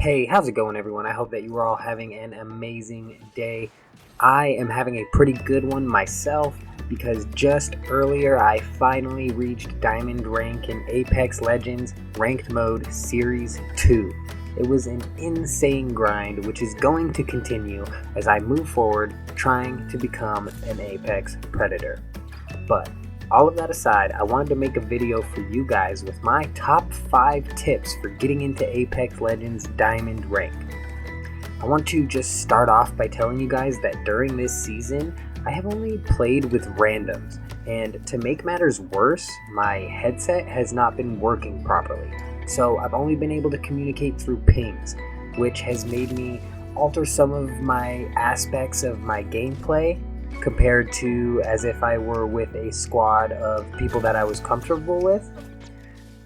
Hey, how's it going, everyone? I hope that you are all having an amazing day. I am having a pretty good one myself because just earlier I finally reached Diamond rank in Apex Legends Ranked Mode Series 2. It was an insane grind, which is going to continue as I move forward trying to become an Apex Predator. But all of that aside, I wanted to make a video for you guys with my top 5 tips for getting into Apex Legends Diamond rank. I want to just start off by telling you guys that during this season, I have only played with randoms, and to make matters worse, my headset has not been working properly. So I've only been able to communicate through pings, which has made me alter some of my aspects of my gameplay compared to as if I were with a squad of people that I was comfortable with.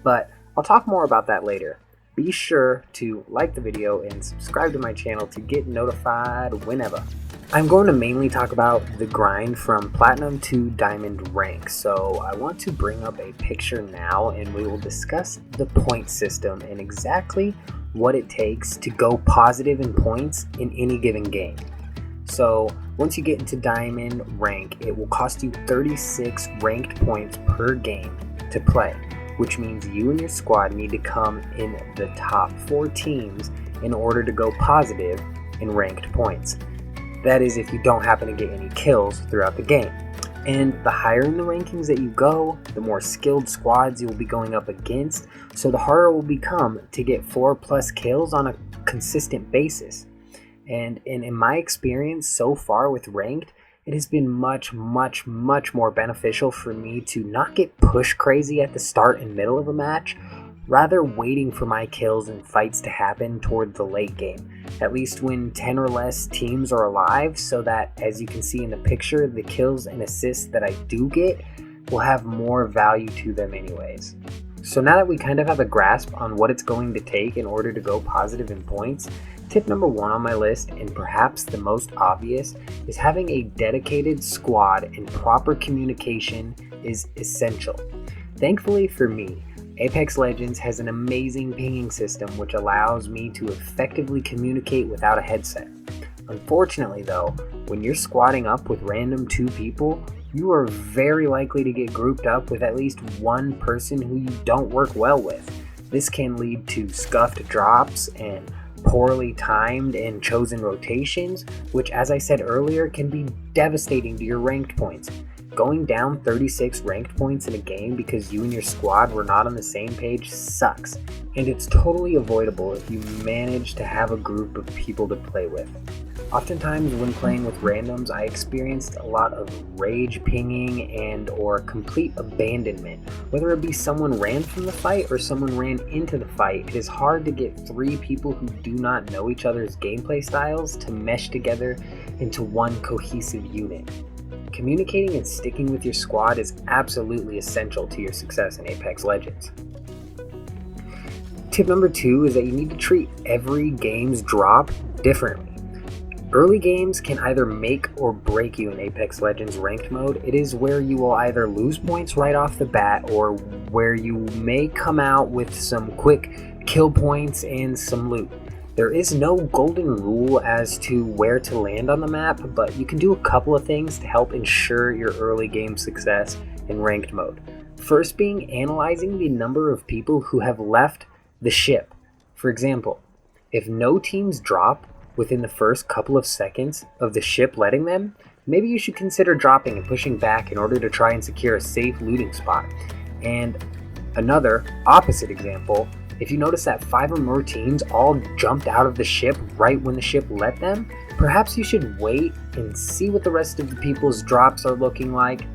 But I'll talk more about that later. Be sure to like the video and subscribe to my channel to get notified whenever. I'm going to mainly talk about the grind from Platinum to Diamond rank, so I want to bring up a picture now and we will discuss the point system and exactly what it takes to go positive in points in any given game. So once you get into Diamond rank, it will cost you 36 ranked points per game to play, which means you and your squad need to come in the top 4 teams in order to go positive in ranked points. That is if you don't happen to get any kills throughout the game. And the higher in the rankings that you go, the more skilled squads you will be going up against, so the harder it will become to get 4+ kills on a consistent basis. And in my experience so far with ranked, it has been much more beneficial for me to not get push crazy at the start and middle of a match, rather waiting for my kills and fights to happen toward the late game, at least when 10 or less teams are alive, so that, as you can see in the picture, the kills and assists that I do get will have more value to them anyways. So now that we kind of have a grasp on what it's going to take in order to go positive in points, tip number 1 on my list, and perhaps the most obvious, is having a dedicated squad and proper communication is essential. Thankfully for me, Apex Legends has an amazing pinging system which allows me to effectively communicate without a headset. Unfortunately though, when you're squadding up with random 2 people, you are very likely to get grouped up with at least one person who you don't work well with. This can lead to scuffed drops and poorly timed and chosen rotations, which, as I said earlier, can be devastating to your ranked points. Going down 36 ranked points in a game because you and your squad were not on the same page sucks, and it's totally avoidable if you manage to have a group of people to play with. Oftentimes when playing with randoms, I experienced a lot of rage pinging and or complete abandonment. Whether it be someone ran from the fight or someone ran into the fight, it is hard to get 3 people who do not know each other's gameplay styles to mesh together into one cohesive unit. Communicating and sticking with your squad is absolutely essential to your success in Apex Legends. Tip number 2 is that you need to treat every game's drop differently. Early games can either make or break you in Apex Legends ranked mode. It is where you will either lose points right off the bat or where you may come out with some quick kill points and some loot. There is no golden rule as to where to land on the map, but you can do a couple of things to help ensure your early game success in ranked mode. First being analyzing the number of people who have left the ship. For example, if no teams drop within the first couple of seconds of the ship letting them, maybe you should consider dropping and pushing back in order to try and secure a safe looting spot. And another opposite example, if you notice that 5 or more teams all jumped out of the ship right when the ship let them, perhaps you should wait and see what the rest of the people's drops are looking like.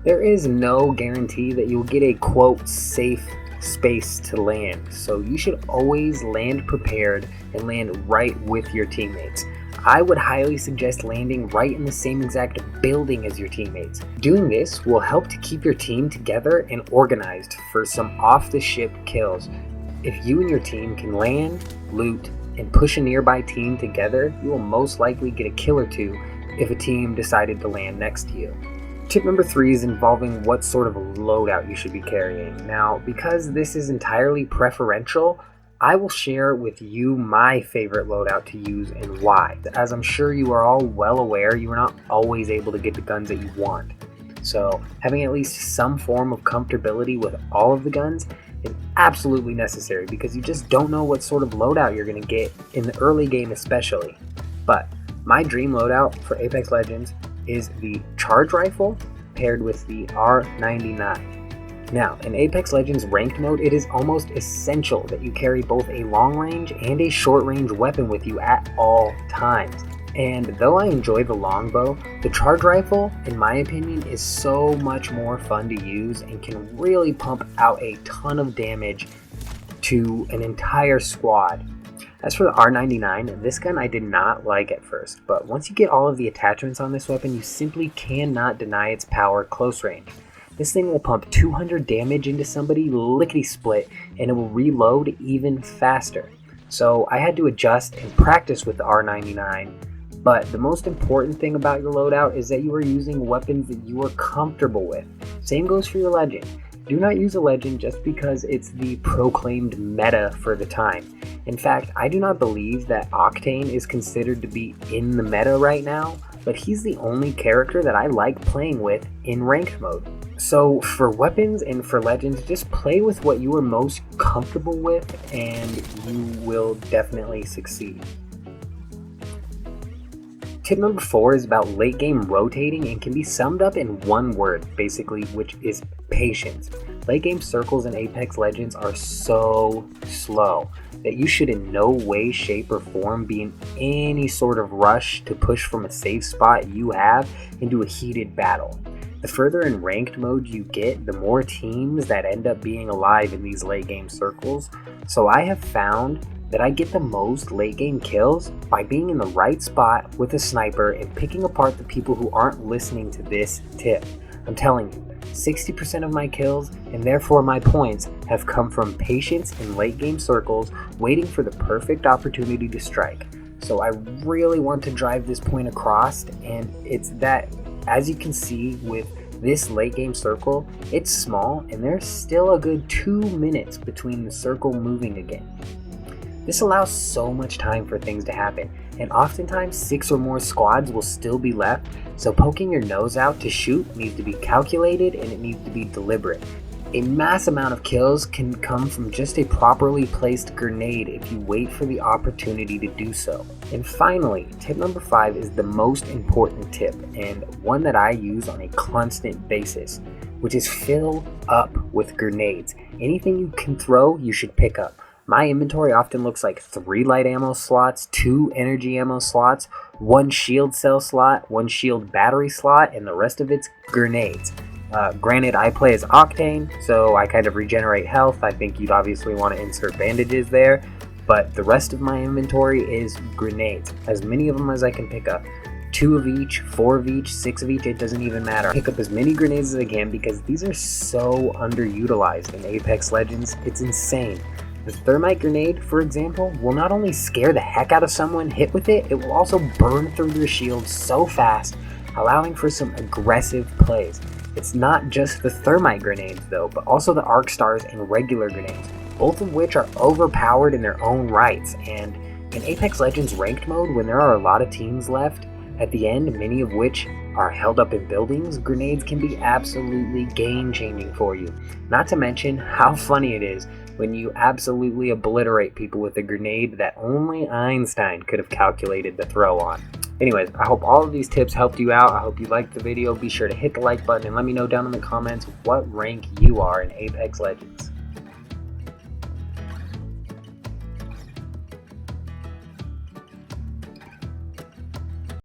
There is no guarantee that you'll get a quote safe space to land, so you should always land prepared and land right with your teammates. I would highly suggest landing right in the same exact building as your teammates. Doing this will help to keep your team together and organized for some off-the-ship kills. If you and your team can land, loot, and push a nearby team together, you will most likely get a kill or 2 if a team decided to land next to you. Tip number 3 is involving what sort of loadout you should be carrying. Now, because this is entirely preferential, I will share with you my favorite loadout to use and why. As I'm sure you are all well aware, you are not always able to get the guns that you want. So having at least some form of comfortability with all of the guns is absolutely necessary because you just don't know what sort of loadout you're going to get in the early game especially. But my dream loadout for Apex Legends is the charge rifle paired with the R99. Now, in Apex Legends ranked mode, it is almost essential that you carry both a long range and a short range weapon with you at all times. And though I enjoy the longbow, the charge rifle, in my opinion, is so much more fun to use and can really pump out a ton of damage to an entire squad. As for the R99, this gun I did not like at first, but once you get all of the attachments on this weapon, you simply cannot deny its power close range. This thing will pump 200 damage into somebody lickety-split, and it will reload even faster. So I had to adjust and practice with the R99, but the most important thing about your loadout is that you are using weapons that you are comfortable with. Same goes for your legend. Do not use a legend just because it's the proclaimed meta for the time. In fact, I do not believe that Octane is considered to be in the meta right now, but he's the only character that I like playing with in ranked mode. So for weapons and for legends, just play with what you are most comfortable with and you will definitely succeed. Tip number 4 is about late game rotating and can be summed up in one word, basically, which is patience. Late game circles in Apex Legends are so slow that you should in no way, shape, or form be in any sort of rush to push from a safe spot you have into a heated battle. The further in ranked mode you get, the more teams that end up being alive in these late game circles. So I have found that I get the most late game kills by being in the right spot with a sniper and picking apart the people who aren't listening to this tip. I'm telling you, 60% of my kills and therefore my points have come from patience in late game circles, waiting for the perfect opportunity to strike. So I really want to drive this point across, and it's that, as you can see with this late game circle, it's small and there's still a good 2 minutes between the circle moving again. This allows so much time for things to happen, and oftentimes 6 or more squads will still be left, so poking your nose out to shoot needs to be calculated and it needs to be deliberate. A mass amount of kills can come from just a properly placed grenade if you wait for the opportunity to do so. And finally, tip number 5 is the most important tip, and one that I use on a constant basis, which is fill up with grenades. Anything you can throw, you should pick up. My inventory often looks like 3 light ammo slots, 2 energy ammo slots, 1 shield cell slot, 1 shield battery slot, and the rest of it's grenades. Granted, I play as Octane, so I kind of regenerate health. I think you'd obviously want to insert bandages there, but the rest of my inventory is grenades. As many of them as I can pick up. 2 of each, 4 of each, 6 of each, it doesn't even matter. Pick up as many grenades as I can because these are so underutilized in Apex Legends. It's insane. The thermite grenade, for example, will not only scare the heck out of someone hit with it, it will also burn through their shield so fast, allowing for some aggressive plays. It's not just the thermite grenades though, but also the arc stars and regular grenades, both of which are overpowered in their own rights. And in Apex Legends ranked mode, when there are a lot of teams left, at the end, many of which are held up in buildings, grenades can be absolutely game-changing for you. Not to mention how funny it is when you absolutely obliterate people with a grenade that only Einstein could have calculated the throw on. Anyways, I hope all of these tips helped you out. I hope you liked the video. Be sure to hit the like button and let me know down in the comments what rank you are in Apex Legends.